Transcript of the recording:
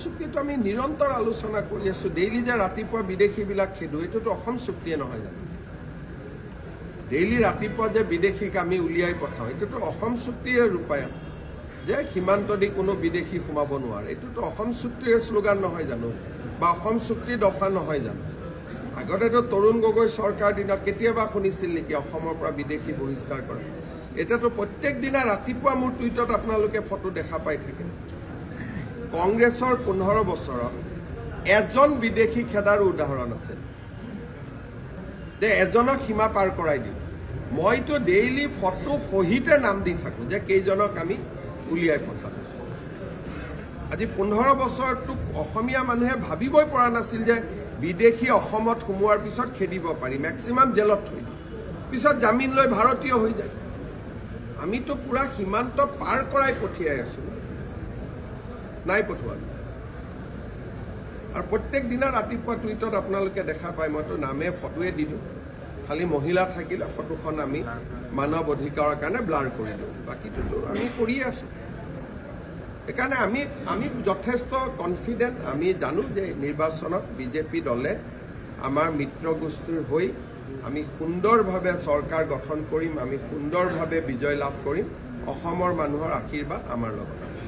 চুক্তিটো আমি নিৰন্তৰ আলোচনা কৰি আছো ডেইলি যে ৰাতিপুৱা বিদেশীবিলাক খেদো এইটোতো অসম চুক্তিয়ে নহয় জানো ডেইলি ৰাতিপুৱা যে বিদেশীক আমি উলিয়াই পঠাওঁ এইটোতো অসম চুক্তিৰে ৰূপায়ণ যে সীমান্ত দি কোনো বিদেশী সোমাব নোৱাৰে এইটোতো অসম চুক্তিৰে শ্লোগান নহয় জানো বা অসম চুক্তিৰ দফা নহয় জানো আগতেতো তৰুণ গগৈ চৰকাৰ দিনত কেতিয়াবা শুনিছিল নেকি অসমৰ পৰা বিদেশী বহিষ্কাৰ কৰে এটাতো প্ৰত্যেক দিনা ৰাতিপুৱা মোৰ টুইটত আপোনালোকে ফটো দেখা পাই থাকে কংগ্ৰেছৰ 15 বছৰত এজন বিদেশী খেদাৰ উদাহৰণ আছে যে এজনক সীমা পাৰ কৰাই দিওঁ মইতো ডেইলি ফটো সহিতে নাম দি থাকো যে কেইজনক আমি উলিয়াই পঠাম আজি 15 বছৰটো অসমীয়া মানুহে ভাবিবই পৰা নাছিল যে বিদেশী অসমত সোমোৱাৰ পিছত খেদিব পাৰি ম্যাক্সিমাম জেলত থৈ পিছত জামিন লৈ ভাৰতীয় হৈ যায় আমিতো পুৰা সীমান্ত পাৰ কৰাই পঠিয়াই আছো নাই পঠোৱা আৰু প্ৰত্যেক দিনা ৰাতিপুৱা টুইটত আপোনালোকে দেখা পায় মইতো নামে ফটোৱে দি দিওঁ খালি মহিলা থাকিলে ফটোখন আমি মানৱ অধিকাৰৰ কাৰণে ব্লাৰ কৰি দিওঁ বাকীটোতো আমি কৰিয়ে আছো একাৰণে আমি যথেষ্ট কনফিডেন্ট আমি জানো যে নিৰ্বাচনত বিজেপি দলে আমাৰ মিত্ৰ গোষ্ঠীৰ হৈ আমি সুন্দৰভাৱে চৰকাৰ গঠন কৰিম আমি সুন্দৰভাৱে বিজয় লাভ কৰিম অসমৰ মানুহৰ আশীৰ্বাদ আমাৰ লগত